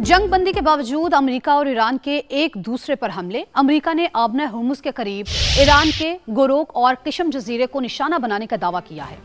जंग बंदी के बावजूद अमेरिका और ईरान के एक दूसरे पर हमले। अमेरिका ने आबना हुर्मुज के करीब ईरान के गोरोक और किशम जजीरे को निशाना बनाने का दावा किया है।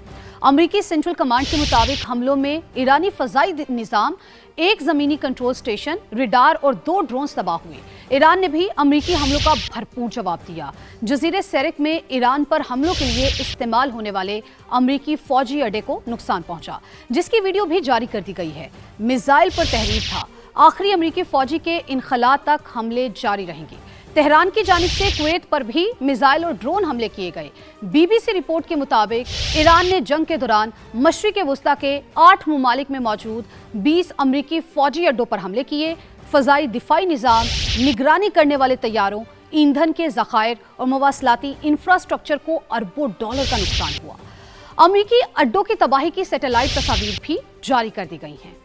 अमेरिकी सेंट्रल कमांड के मुताबिक हमलों में ईरानी फजाई निजाम, एक जमीनी कंट्रोल स्टेशन, रिडार और 2 ड्रोन तबाह हुए। ईरान ने भी अमेरिकी हमलों का भरपूर जवाब दिया। जजीरे सेरिक में ईरान पर हमलों के लिए इस्तेमाल होने वाले अमेरिकी फौजी अड्डे को नुकसान पहुंचा, जिसकी वीडियो भी जारी कर दी गई है। मिसाइल पर तहरीर था। आखिरी अमेरिकी फौजी के इनखला तक हमले जारी रहेंगे। तेहरान की जानिब से कुवैत पर भी मिसाइल और ड्रोन हमले किए गए। बीबीसी रिपोर्ट के मुताबिक ईरान ने जंग के दौरान मशरिक़ वुस्ता के 8 ममालिक में मौजूद 20 अमेरिकी फौजी अड्डों पर हमले किए। फ़ज़ाई दिफाई निज़ाम, निगरानी करने वाले तैयारों, ईंधन के ज़खायर और मवासलाती इंफ्रास्ट्रक्चर को अरबों डॉलर का नुकसान हुआ। अमेरिकी अड्डों की तबाही की सैटेलाइट तस्वीर भी जारी कर दी गई हैं।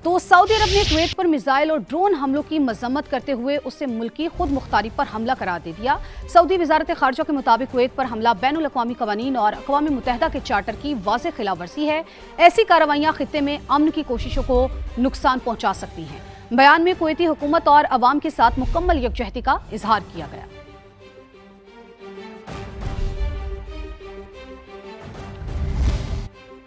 तो सऊदी अरब ने कुवैत पर मिसाइल और ड्रोन हमलों की मजम्मत करते हुए उसे मुल्की खुद मुख्तारी पर हमला करार दे दिया। सऊदी वजारत खारजा के मुताबिक कुवैत पर हमला बैनुल अक़वामी क़वानीन और अक़वाम मुत्तहिदा के चार्टर की वाज़ेह खिलाफ वर्जी है। ऐसी कार्रवाइयाँ खित्ते में अमन की कोशिशों को नुकसान पहुँचा सकती हैं। बयान में कुवैती हुकूमत और अवाम के साथ मुकम्मल यकजहती का इजहार किया गया।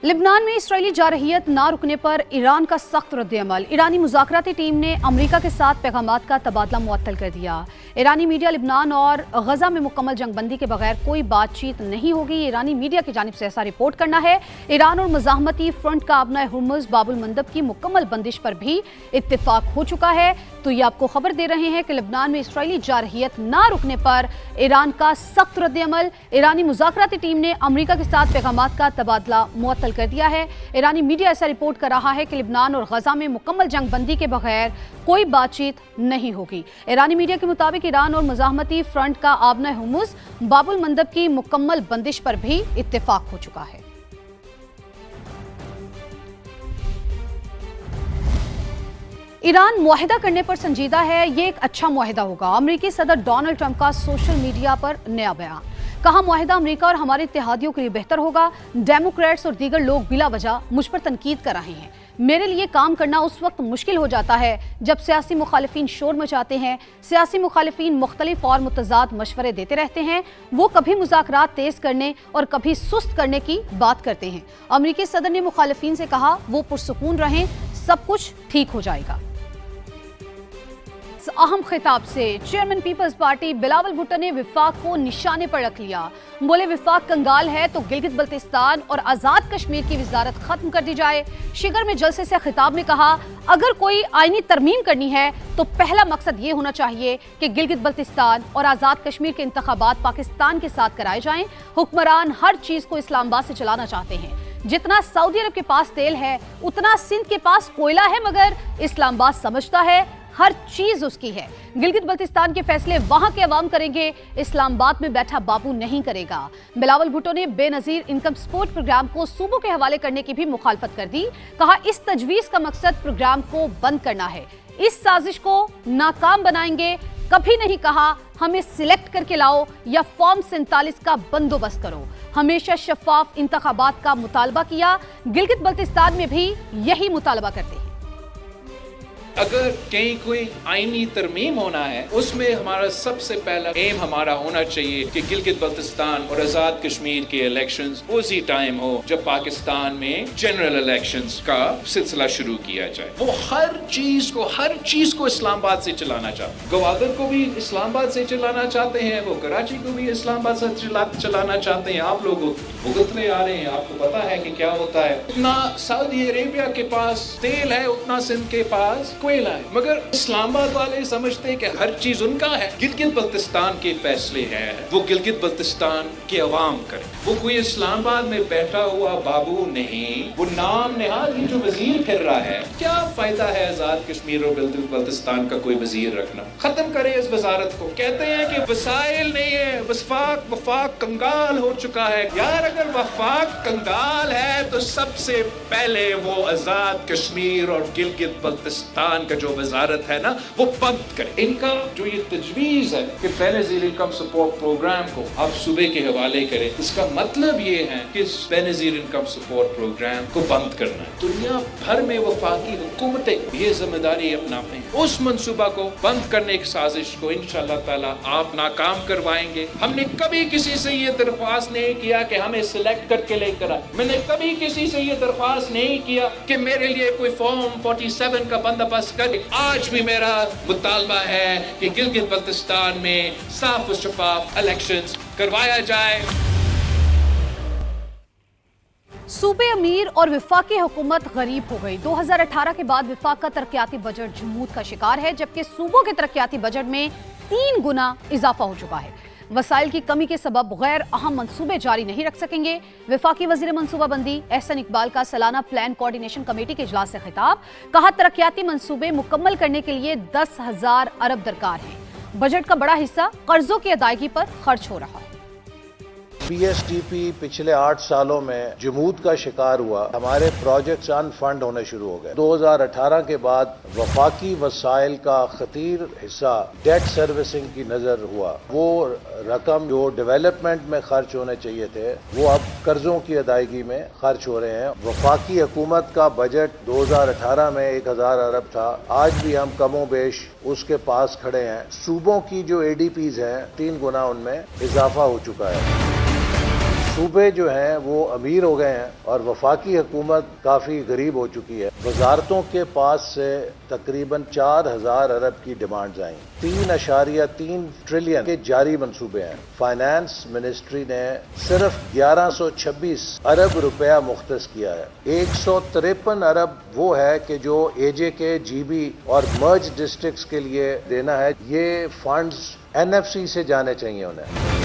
लिबनान में इसराइली जारहियत ना रुकने पर ईरान का सख्त रद्द-ए-अमल। ईरानी मुज़ाकराती टीम ने अमेरिका के साथ पैगामात का तबादला मुअत्तल कर दिया। ईरानी मीडिया लिबनान और गजा में मुकम्मल जंगबंदी के बगैर कोई बातचीत नहीं होगी। ईरानी मीडिया की जानिब से ऐसा रिपोर्ट करना है। ईरान और मुज़ाहमती फ्रंट का आबना हुर्मुज बाबुल मंदब की मुकम्मल बंदिश पर भी इत्तेफाक हो चुका है। तो ये आपको खबर दे रहे हैं कि लिबनान में इसराइली जारहियत ना रुकने पर ईरान का सख्त रद्द-ए-अमल। ईरानी मुज़ाकराती टीम ने अमेरिका के साथ पैगामात का तबादला मुअत्तल कर दिया है। ईरानी मीडिया ऐसा रिपोर्ट कर रहा है कि लिबनान और गजा में मुकम्मल जंगबंदी के बगैर कोई बातचीत नहीं होगी। ईरानी मीडिया के मुताबिक ईरान और मुज़ाहमती फ्रंट का आबना हुर्मुज बाबुल मंदब की मुकम्मल बंदिश पर भी इत्तेफाक हो चुका है। ईरान मुआहिदा करने पर संजीदा है, ये एक अच्छा मुआहिदा होगा। अमेरिकी सदर डोनाल्ड ट्रंप का सोशल मीडिया पर नया बयान। कहा, मुआहिदा अमेरिका और हमारे इत्तेहादियों के लिए बेहतर होगा। डेमोक्रेट्स और दीगर लोग बिला वजह मुझ पर तनकीद कर रहे हैं। मेरे लिए काम करना उस वक्त मुश्किल हो जाता है जब सियासी मुखालिफिन शोर मचाते हैं। सियासी मुखालिफिन मुख्तलिफ और मुतजाद मशवरे देते रहते हैं। वो कभी मुज़ाकरात तेज करने और कभी सुस्त करने की बात करते हैं। अमेरिकी सदर ने मुखालिफिन से कहा, वो पुरसुकून रहें, सब कुछ ठीक हो जाएगा। अहम खिताब से chairman Peoples Party Bilawal Bhutto ने विफाक को निशाने पर रख लिया। बोले, विफाक कंगाल है तो गिलगित बल्तिस्तान और आजाद कश्मीर की वजारत खत्म कर दी जाए। शिगर में जलसे से खिताब में कहा, अगर कोई आईनी तरमीम करनी है तो पहला मकसद ये होना चाहिए कि गिलगित बल्तिस्तान और आजाद कश्मीर के इंतखाबात पाकिस्तान के साथ कराए जाएं। हुक्मरान हर चीज को इस्लामाबाद से चलाना चाहते हैं। जितना सऊदी अरब के पास तेल है उतना सिंध के पास कोयला है, मगर इस्लामाबाद समझता है हर चीज उसकी है। गिलगित बल्तिस्तान के फैसले वहां के अवाम करेंगे, इस्लामाबाद में बैठा बाबू नहीं करेगा। बिलावल भुट्टो ने बेनजीर इनकम सपोर्ट प्रोग्राम को सूबों के हवाले करने की भी मुखालफत कर दी। कहा, इस तजवीज का मकसद प्रोग्राम को बंद करना है। इस साजिश को नाकाम बनाएंगे। कभी नहीं कहा हमें सिलेक्ट करके लाओ या फॉर्म 47 का बंदोबस्त करो। हमेशा शफाफ इंतखाबात का मुतालबा किया। गिलगित बल्तिस्तान में भी यही मुतालबा करते हैं। अगर कहीं कोई आईनी तरमीम होना है, उसमें हमारा सबसे पहला एम हमारा होना चाहिए कि गिलगित बल्तिस्तान और आजाद कश्मीर के इलेक्शंस उसी टाइम हो जब पाकिस्तान में जनरल इलेक्शंस का सिलसिला शुरू किया जाए। वो हर चीज को इस्लामाबाद से चलाना चाहते हैं। गवादर को भी इस्लामाबाद से चलाना चाहते हैं, वो कराची को भी इस्लामाबाद से चलाना चाहते हैं। आप लोग भुगतने आ रहे हैं, आपको पता है कि क्या होता है। इतना सऊदी अरेबिया के पास तेल है, उतना सिंध के पास कोयला है, मगर इस्लामाबाद वाले समझते हैं कि हर चीज उनका है। गिलगित बल्तिस्तान के फैसले हैं, वो गिलगित बल्तिस्तान के अवाम करें। वो कोई इस्लामाबाद में बैठा हुआ बाबू नहीं, वो नाम निहाल ही जो वजीर फिर रहा है। क्या फायदा है आजाद कश्मीर और गिलगित बल्तिस्तान का कोई वजीर रखना? खत्म करें इस वजारत को। कहते हैं कि वसाइल नहीं है, वफाक कंगाल हो चुका है। यार, अगर वफाक कंगाल है तो सबसे पहले वो आजाद कश्मीर और गिलगित बल्तिस्तान बलुचिस्तान का जो वजारत है ना वो बंद करें। इनका जो ये तजवीज़ है कि बेनज़ीर इनकम सपोर्ट प्रोग्राम को आप सूबे के हवाले करें, इसका मतलब ये है कि बेनज़ीर इनकम सपोर्ट प्रोग्राम को बंद करना है। दुनिया भर में वफाकी हुकूमतें ये जिम्मेदारी अपनाते हैं, उस मंसूबा को बंद करने की साजिश को इंशाअल्लाह ताला आप नाकाम करवाएंगे। हमने कभी किसी से ये दरख्वास्त नहीं किया कि हमें सिलेक्ट करके लेकर आए, मैंने कभी किसी से ये दरख्वास्त नहीं किया कि मेरे लिए कोई फॉर्म 47 का बंदोबस्त करे। आज भी मेरा मुतालबा है कि गिलगित बल्तिस्तान में साफ और शफाफ इलेक्शंस करवाया जाए। सूबे अमीर और विफाकी हुकूमत गरीब हो गई। 2018 के बाद विफाक का तरक्याती बजट जमूद का शिकार है, जबकि सूबों के तरक्याती बजट में 3 गुना इजाफा हो चुका है। वसाइल की कमी के सबब गैर अहम मंसूबे जारी नहीं रख सकेंगे। विफाकी वजीर मंसूबाबंदी एहसन इकबाल का सालाना प्लान कोऑर्डिनेशन कमेटी के इजलास से खिताब, कहा तरक्याती मंसूबे मुकम्मल करने के लिए 10,000 अरब दरकार हैं। बजट का बड़ा हिस्सा कर्जों की अदायगी पर खर्च हो रहा है। PSDP पिछले 8 सालों में जमूद का शिकार हुआ। हमारे प्रोजेक्ट्स अनफंड होने शुरू हो गए। 2018 के बाद वफाकी वसाइल का खतीर हिस्सा डेट सर्विसिंग की नजर हुआ। वो रकम जो डेवलपमेंट में खर्च होने चाहिए थे वो अब कर्जों की अदायगी में खर्च हो रहे हैं। वफाकी हुकूमत का बजट 2018 में 1,000 अरब था, आज भी हम कमो बेश उसके पास खड़े हैं। सूबों की जो ADPs हैं 3 गुना उनमें इजाफा हो चुका है। सूबे जो हैं वो अमीर हो गए हैं और वफाकी हुकूमत काफ़ी गरीब हो चुकी है। वजारतों के पास से तकरीबन 4,000 अरब की डिमांड्स आई। 3.3 ट्रिलियन के जारी मंसूबे हैं। फाइनेंस मिनिस्ट्री ने सिर्फ 1126 अरब रुपया मुख्तस किया है। 153 अरब वो है कि जो AJK, GB और मर्ज डिस्ट्रिक्ट्स के लिए देना है। ये फंड्स NFC से जाने चाहिए उन्हें।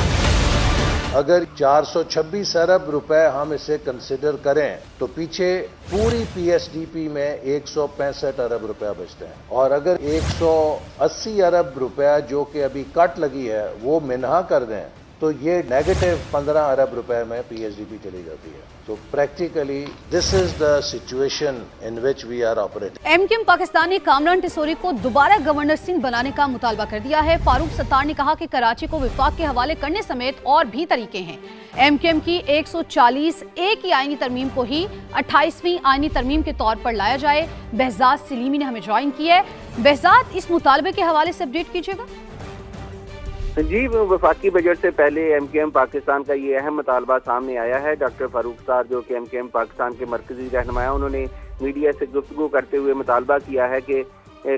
अगर 426 अरब रुपए हम इसे कंसिडर करें तो पीछे पूरी PSDP में 165 अरब रुपया बचते हैं। और अगर 180 अरब रुपया जो कि अभी कट लगी है वो मिन्हा कर दें तो ये नेगेटिव 15 अरब रुपए में PSDP चली जाती है। तो practically this is the situation in which we are operating. MKM Pakistan ने कामरान टिसोरी को दोबारा गवर्नर सिंध बनाने का मुतालबा कर दिया है। फारूक सत्तार ने कहा कि कराची को विफाक के हवाले करने समेत और भी तरीके हैं। MKM की 140A की आईनी तरमीम को ही 28वीं आईनी तरमीम के तौर पर लाया जाए। बहजाद सलीमी ने हमें ज्वाइन किया है। बहजाद, इस मुतालबे के हवाले से अपडेट कीजिएगा। जी, वफाकी बजट से पहले MKM पाकिस्तान का ये अहम मुतालबा सामने आया है। डॉक्टर फारूक सत्तार जो कि MKM पाकिस्तान के मरकजी रहनुमा, उन्होंने मीडिया से गुफ्तगू करते हुए मुतालबा किया है कि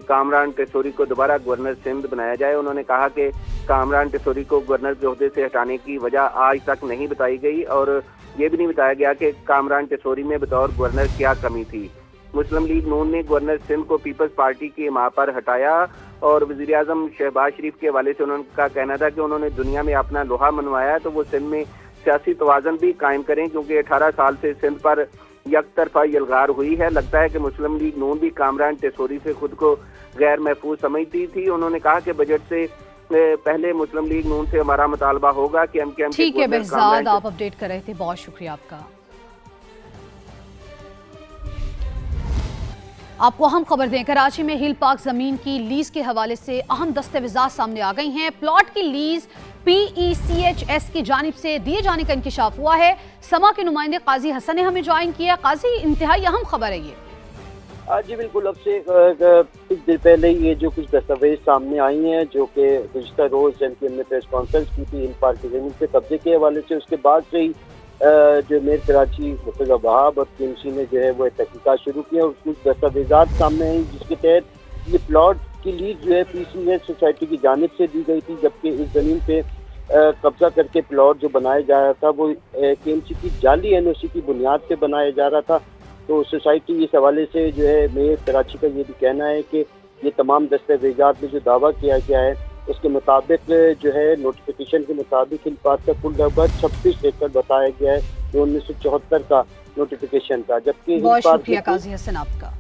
कामरान टिसोरी को दोबारा गवर्नर सिंध बनाया जाए। उन्होंने कहा कि कामरान टिसोरी को गवर्नर के ओहदे से हटाने की वजह आज तक नहीं बताई गई और ये भी नहीं बताया गया कि कामरान टिसोरी में बतौर गवर्नर क्या कमी थी। मुस्लिम लीग नून ने गवर्नर सिंध को पीपल्स पार्टी की हिमायत पर हटाया और वज़ीर आज़म शहबाज शरीफ के हवाले से उनका कहना था कि उन्होंने दुनिया में अपना लोहा मनवाया है तो वो सिंध में सियासी तवाज़ुन भी कायम करें, क्योंकि 18 साल से सिंध पर यकतरफा यलगार हुई है। लगता है कि मुस्लिम लीग नून भी कामरान टिसोरी से खुद को गैर महफूज समझती थी। उन्होंने कहा कि बजट से पहले मुस्लिम लीग नून से हमारा मुतालबा होगा कि MKM। ठीक है बहजाद, आप अपडेट कर रहे थे, बहुत शुक्रिया आपका। आपको अहम खबर दें, कराची में हिल पार्क जमीन की लीज के हवाले से अहम दस्तावेजात सामने आ गई हैं। प्लॉट की लीज PECHS की जानिब से दिए जाने का इंकिशाफ हुआ है। समा के नुमाइंदे काजी हसन ने हमें ज्वाइन किया। काजी, इंतहाई अहम खबर है ये। जी बिल्कुल, अब से कुछ देर पहले ये जो कुछ दस्तावेज सामने आई हैं जो कि गुज़िश्ता रोज MKM ने प्रेस कॉन्फ्रेंस की थी हिल पार्क की जमीन से कब्जे के हवाले से, उसके बाद से ही जो मेयर कराची मुर्तज़ा वहाब और KMC ने जो है वो तहकीकात शुरू की और कुछ दस्तावेजात सामने आई जिसके तहत ये प्लॉट की लीज जो है PCH सोसाइटी की जानिब से दी गई थी, जबकि इस ज़मीन पे कब्जा करके प्लॉट जो बनाया जा रहा था वो KMC की जाली NOC की बुनियाद पे बनाया जा रहा था। तो सोसाइटी इस हवाले से जो है मेयर कराची का ये भी कहना है कि ये तमाम दस्तावेजात में जो दावा किया गया है उसके मुताबिक जो है नोटिफिकेशन के मुताबिक हिल पार्क का कुल लगभग 26 एकड़ बताया गया है जो 1974 का नोटिफिकेशन था, जबकि बहुत शुक्रिया काजी हसन आपका।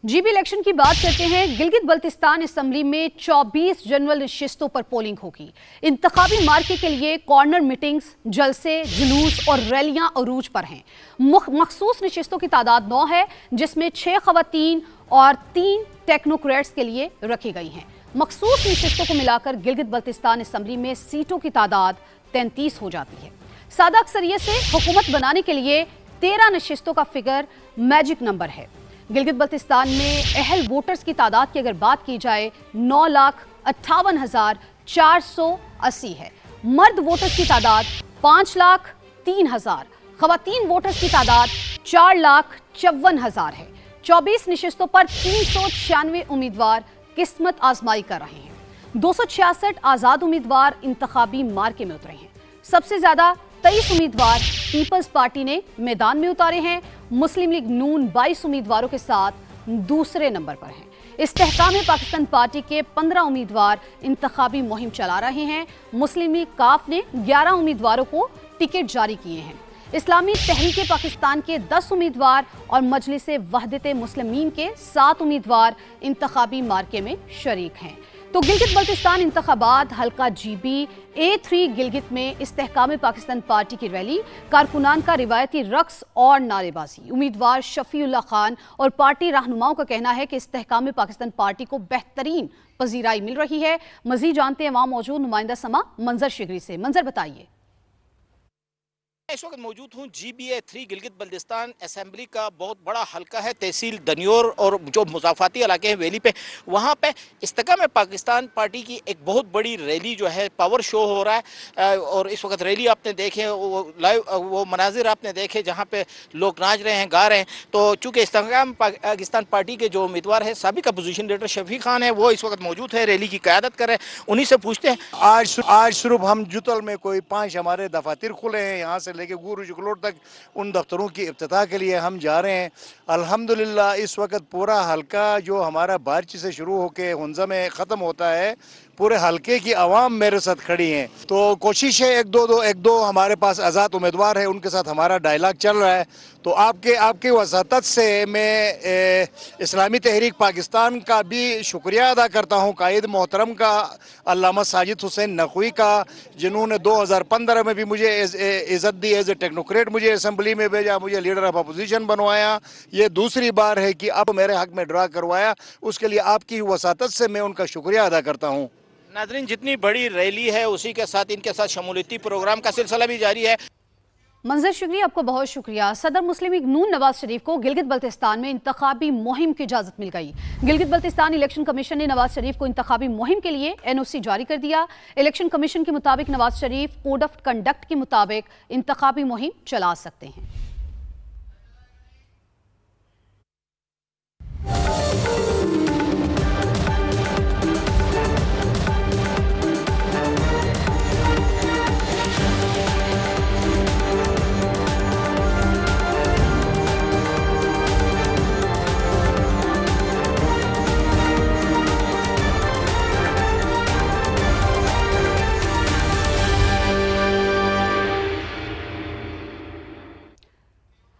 जीबी इलेक्शन की बात करते हैं। गिलगित बल्तिस्तान असेंबली में 24 जनरल नशिस्तों पर पोलिंग होगी। इंतखाबी मार्के के लिए कॉर्नर मीटिंग्स, जलसे, जुलूस और रैलियां अरूज पर हैं। मखसूस नशिस्तों की तादाद 9 है, जिसमें 6 खवातीन और 3 टेक्नोक्रेट्स के लिए रखी गई हैं। मखसूस नशिस्तों को मिलाकर गिलगित बल्तिस्तान असेंबली में सीटों की तादाद 33 हो जाती है। सादा अक्सरियत से हुकूमत बनाने के लिए 13 नशिस्तों का फिगर मैजिक नंबर है। गिलगित बल्तिस्तान में अहल वोटर्स की तादाद की अगर बात की जाए 9,58,480 है। मर्द वोटर्स की तादाद 5,03,000, खवातीन वोटर्स की तादाद 4,54,000 है। 24 नशिस्तों पर 396 उम्मीदवार किस्मत आजमाई कर रहे हैं। 266 आजाद उम्मीदवार इंतखाबी मार्के में उतरे हैं। सबसे ज्यादा 23 उम्मीदवार पीपल्स पार्टी ने मैदान में उतारे हैं। मुस्लिम लीग नून 22 उम्मीदवारों के साथ दूसरे नंबर पर हैं। इस्तेहकाम पाकिस्तान पार्टी के 15 उम्मीदवार इंतखाबी मुहिम चला रहे हैं। मुस्लिम लीग काफ ने 11 उम्मीदवारों को टिकट जारी किए हैं। इस्लामी तहरीक पाकिस्तान के 10 उम्मीदवार और मजलिस वहदत मुस्लिमीन के 7 उम्मीदवार इंतखाबी मार्के में शरीक हैं। तो गिलगित बल्तिस्तान इंतखाबात हल्का जीबी A3 गिलगित में इस्तेहकाम पाकिस्तान पार्टी की रैली, कारकुनान का रिवायती रक्स और नारेबाजी। उम्मीदवार शफीउल्लाह खान और पार्टी रहनुमाओं का कहना है कि इस्तेहकाम पाकिस्तान पार्टी को बेहतरीन पजीराई मिल रही है। मजीद जानते हैं वहां मौजूद नुमाइंदा समा मंजर शिगरी से। मंजर बताइए। इस वक्त मौजूद हूँ GBA3 गिलगित बल्तिस्तान असेंबली का बहुत बड़ा हल्का है, तहसील दनियोर और जो मुजाफाती इलाके हैं वैली पे, वहाँ पे इस्तेहकाम पाकिस्तान पार्टी की एक बहुत बड़ी रैली जो है पावर शो हो रहा है। और इस वक्त रैली आपने देखे, वो लाइव वो मनाजिर आपने देखे जहाँ पे लोग नाच रहे हैं, गा रहे हैं। तो चूँकि इस्तेहकाम पाकिस्तान पार्टी के जो उम्मीदवार है साबिक अपोजिशन लीडर शफीक खान है, वो इस वक्त मौजूद है, रैली की क़यादत कर रहे हैं। उन्हीं से पूछते हैं। आज सिर्फ हम जुतल में कोई 5 हमारे दफातर खुले हैं, यहाँ से लेके गुरु जुगलोर तक उन दफ्तरों की इफ्तिताह के लिए हम जा रहे हैं। अल्हम्दुलिल्लाह इस वक्त पूरा हल्का जो हमारा बारची से शुरू होकर हुंजा में ख़त्म होता है, पूरे हल्के की आवाम मेरे साथ खड़ी हैं। तो कोशिश है एक दो हमारे पास आज़ाद उम्मीदवार है, उनके साथ हमारा डायलॉग चल रहा है। तो आपके वसातत से मैं इस्लामी तहरीक पाकिस्तान का भी शुक्रिया अदा करता हूँ, कायद मोहतरम का, अल्लामा साजिद हुसैन नकवी का, जिन्होंने 2015 में भी मुझे इज़्ज़त दी, एज ए टेक्नोक्रेट मुझे असेंबली में भेजा, मुझे लीडर ऑफ अपोजिशन बनवाया। ये दूसरी बार है कि अब मेरे हक में ड्रा करवाया, उसके लिए आपकी वसातत से मैं उनका शुक्रिया अदा करता हूँ। नाज़रीन, जितनी बड़ी रैली है उसी के साथ इनके साथ शमूलियती प्रोग्राम का सिलसिला भी जारी है। मंजर शिगरी, आपको बहुत शुक्रिया। सदर मुस्लिम लीग नून नवाज शरीफ को गिलगित बल्तिस्तान में इंतखाबी मुहिम की इजाजत मिल गई। गिलगित बल्तिस्तान इलेक्शन कमीशन ने नवाज शरीफ को इंतखाबी मुहिम के लिए NOC जारी कर दिया। इलेक्शन कमीशन के मुताबिक Nawaz Sharif code of conduct के मुताबिक इंतखाबी मुहिम चला सकते हैं।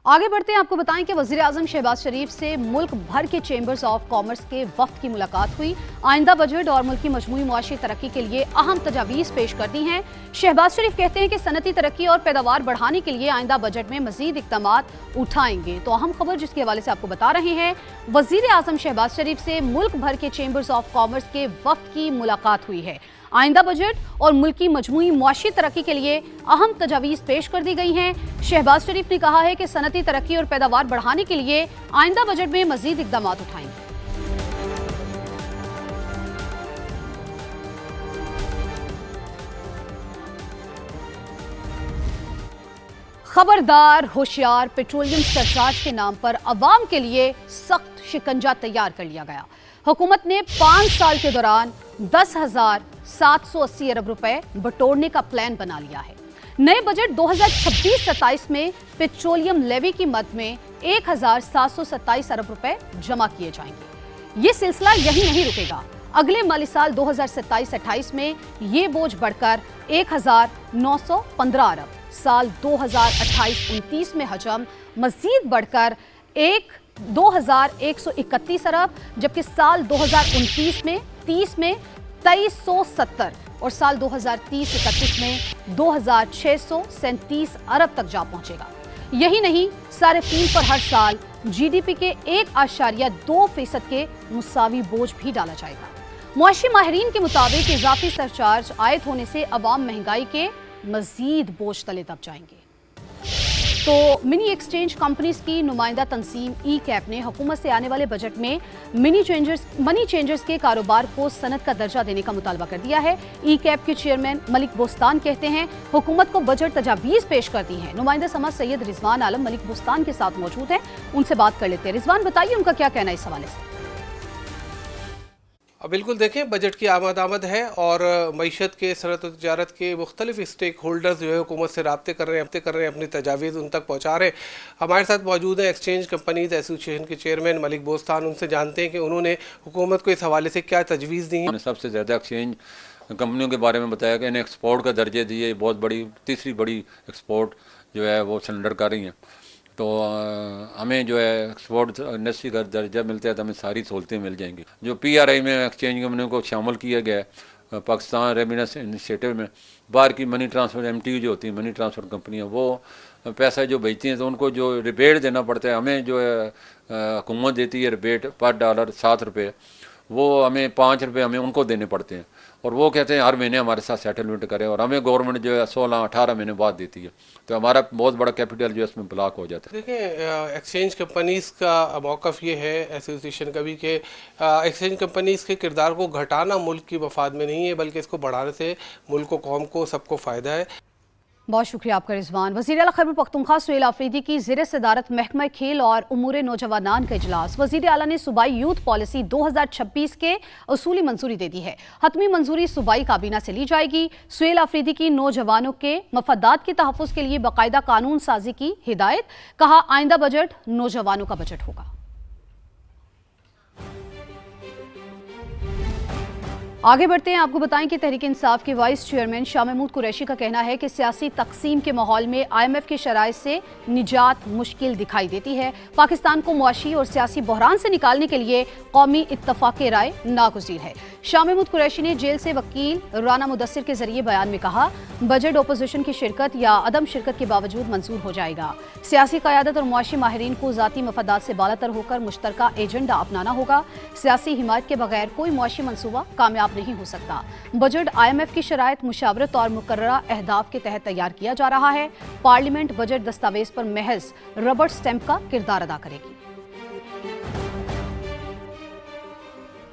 आगे बढ़ते हैं। आपको बताएं कि वजीर आजम शहबाज शरीफ से मुल्क भर के चेंबर्स ऑफ कॉमर्स के वफ्द की मुलाकात हुई। आइंदा बजट और मुल्क की मजमूई मुआशी तरक्की के लिए अहम तजावीज़ पेश कर दी हैं। शहबाज शरीफ कहते हैं कि सनती तरक्की और पैदावार बढ़ाने के लिए आइंदा बजट में मजीद इक़दामात उठाएंगे। तो अहम खबर जिसके हवाले से आपको बता रहे हैं, वजीर आजम शहबाज शरीफ से मुल्क भर के चेंबर्स ऑफ कॉमर्स के वफ्द की मुलाकात हुई है। आइंदा बजट और मुल्क की मजमूई मुआशी तरक्की के लिए अहम तजावीज़ पेश कर दी गई हैं। शहबाज शरीफ ने कहा है कि सनती तरक्की और पैदावार बढ़ाने के लिए आइंदा बजट में मजीद इक़दामात उठाएंगे। खबरदार, होशियार, पेट्रोलियम सरचार्ज के नाम पर अवाम के लिए सख्त शिकंजा तैयार कर लिया गया। हुकूमत ने 5 साल के दौरान 10,780 अरब रुपए बटोरने का प्लान बना लिया है। नए बजट 2026-27 में पेट्रोलियम लेवी की मद में 1,727 अरब रुपए जमा किए जाएंगे। ये सिलसिला यही नहीं रुकेगा। अगले माली साल 2027-28 में ये बोझ बढ़कर 1,915 अरब, साल 2028-29 में हजम मजीद बढ़कर 2131 अरब, जबकि साल 2029 में 30 में 2370 और साल 2030-31 में 2637 अरब तक जा पहुंचेगा। यही नहीं, सारिफीन पर हर साल जीडीपी के 1.2% के मुसावी बोझ भी डाला जाएगा। मुआशी माहिरीन के मुताबिक इजाफी सरचार्ज आयद होने से अवाम महंगाई के मजीद बोझ तले दब जाएंगे। तो मिनी एक्सचेंज कंपनीज की नुमाइंदा तंजीम ई कैप ने हुकूमत से आने वाले बजट में मनी चेंजर्स के कारोबार को सनद का दर्जा देने का मुतालबा कर दिया है। ई कैप के चेयरमैन मलिक बोस्तान कहते हैं हुकूमत को बजट तजावीज़ पेश कर दी है। नुमाइंदा समाज सैयद रिजवान आलम मलिक बोस्तान के साथ मौजूद हैं, उनसे बात कर लेते हैं। रिजवान, बताइए उनका क्या कहना है इस हवाले से। बिल्कुल, देखें, बजट की आमद है और मईशत के, सनअत और तिजारत के मुख्तलिफ स्टेक होल्डर्स जो है हुकूमत से रब्ते कर रहे हैं, अपनी तजावीज़ उन तक पहुँचा रहे हैं। हमारे साथ मौजूद हैं एक्सचेंज कंपनीज एसोसिएशन के चेयरमैन मलिक बोस्तान, उनसे जानते हैं कि उन्होंने हुकूमत को इस हवाले से क्या तजवीज़ दी है। सबसे ज़्यादा एक्सचेंज कंपनियों के बारे में बताया कि इन्हें एक्सपोर्ट का दर्जे दिए, बहुत बड़ी तीसरी बड़ी एक्सपोर्ट जो है वो सिलेंडर कर रही हैं। तो हमें जो है एक्सपोर्ट इंडस्ट्री का दर्जा मिलता है तो हमें सारी सहूलतें मिल जाएंगी। जो PRI में एक्सचेंज कंपनियों को शामिल किया गया है पाकिस्तान रेमिटेंस इनिशिएटिव में, बाहर की मनी ट्रांसफ़र MTU जो होती है मनी ट्रांसफ़र कंपनियाँ, वो पैसा जो भेजती हैं तो उनको जो रिबेट देना पड़ता है, हमें जो है हुकूमत देती है रिबेट पर डॉलर 7 रुपये, वो हमें 5 रुपये हमें उनको देने पड़ते हैं और वो कहते हैं हर महीने हमारे साथ सेटलमेंट करें, और हमें गवर्नमेंट जो है 16-18 महीने बाद देती है, तो हमारा बहुत बड़ा कैपिटल जो है इसमें ब्लॉक हो जाता है। देखें, एक्सचेंज कंपनीज़ का मौक़िफ़ ये है एसोसिएशन का भी कि एक्सचेंज कंपनीज़ के किरदार को घटाना मुल्क की मफाद में नहीं है, बल्कि इसको बढ़ाने से मुल्क को, कौम को, सबको फ़ायदा है। बहुत शुक्रिया आपका रिजवान। वज़ीर आला खैबर पख्तूनख्वा सुहेल आफरीदी की ज़ेर सदारत महकमा खेल और उमूर नौजवानान का इजलास। वज़ीर आला ने सूबाई यूथ पॉलिसी 2026 के असूली मंजूरी दे दी है। हतमी मंजूरी सूबाई काबीना से ली जाएगी। सुहेल आफरीदी की नौजवानों के मफादात के तहफ़्फ़ुज़ के लिए बाकायदा कानून साजी की हिदायत, कहा आइंदा बजट नौजवानों का बजट होगा। आगे बढ़ते हैं, आपको बताएं कि तहरीक इंसाफ के वाइस चेयरमैन शाह महमूद कुरैशी का कहना है कि सियासी तकसीम के माहौल में IMF के शराइत से निजात मुश्किल दिखाई देती है। पाकिस्तान को मुआशी और सियासी बहरान से निकालने के लिए कौमी इत्तफाक़ राय नागुज़ीर है। शाह महमूद कुरैशी ने जेल से वकील राना मुदस्सिर के जरिए बयान में कहा, बजट अपोजिशन की शिरकत या अदम शिरकत के बावजूद मंजूर हो जाएगा। सियासी क़यादत और मुआशी माहिरीन को ज़ाती मफादात से बालातर होकर मुश्तरका एजेंडा अपनाना होगा। सियासी हिमायत के बगैर कोई मुआशी मनसूबा कामयाब नहीं हो सकता। बजट IMF की शराइत, मुशावरत और मुकर्ररा अहदाफ के तहत तैयार किया जा रहा है। पार्लियामेंट बजट दस्तावेज पर महज रबर स्टैंप का किरदार अदा करेगी।